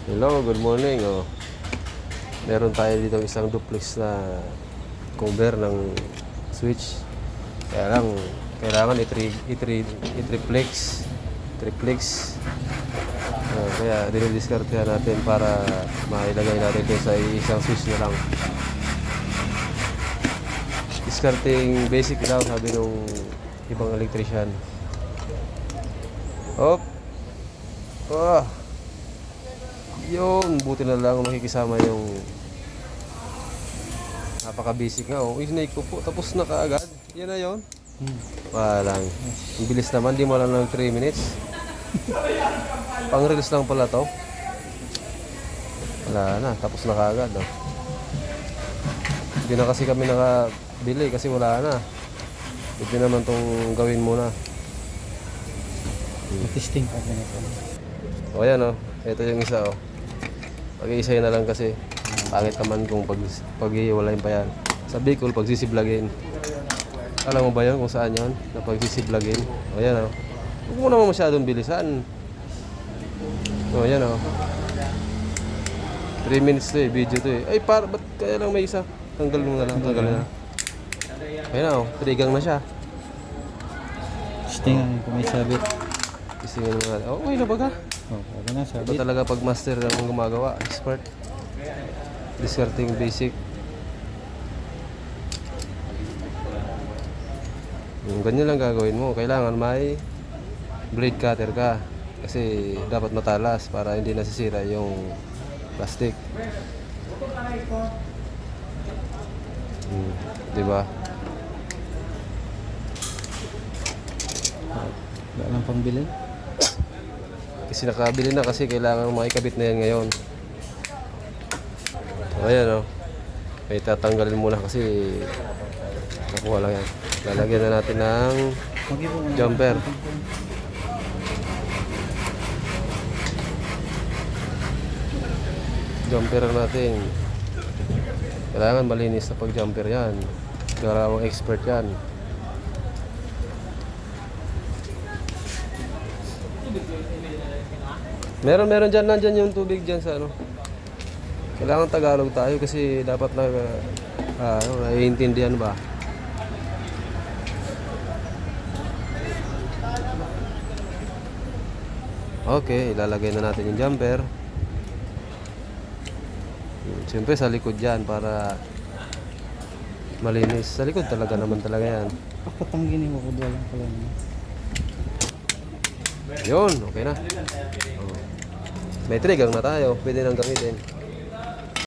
Hello, good morning. Meron tayo dito isang duplex na cover ng switch. Kaya lang, kailangan i-triplex. Kaya dinidiskartehan natin para mailagay natin ito sa isang switch na lang. Discarding basic daw, sabi nung ibang electrician. Hop! Yung buti na lang makikisama yung napaka-basic nga. Snake ko po. Tapos na kaagad. Yan na yun. Walang. Ang bilis naman. Di mo lang ng 3 minutes. Pang-release lang pala to. Wala na. Tapos na kaagad. Hindi na kasi kami nakabili kasi wala na. Hindi naman tong gawin muna. Testing pa rin ito. Ayan ito yung isa Pag-iisay na lang kasi pangit naman kung pag-iwalayin pa yan. Sa Bicol, pagsisiblagin. Alam mo ba yun kung saan yun? Na pagsisiblagin. Ayan Huwag mo naman masyadong bilisan. Ayan 3 minutes to video to Ay, ba't kaya lang may isa? Tanggal mo na lang, tanggalin na. Ayan trigang na siya. Testing kung may sabit. Isingin mo nga. Okay na baga? Okay na, sabit. Ito talaga pag master ang gumagawa, expert. Discarding basic. Ganyan lang gagawin mo. Kailangan may blade cutter ka. Kasi dapat matalas para hindi nasisira yung plastic. Diba? Wala lang pang bilhin. Kasi nakabili na kasi kailangan maikabit na yan ngayon. Ayan May tatanggalin muna kasi nakuha lang yan. Lalagyan na natin ng jumper. Jumper natin. Kailangan malinis na pag jumper yan. Garawang expert yan. Meron dyan, nandyan yung tubig dyan sa Kailangan Tagalog tayo kasi dapat naiintindihan ba? Okay, ilalagay na natin yung jumper. Siyempre sa likod dyan para malinis. Sa likod talaga naman talaga yan. Patangginin mo ko doon lang pala. Yun, okay na. May trigang na tayo. Pwede nang gamitin.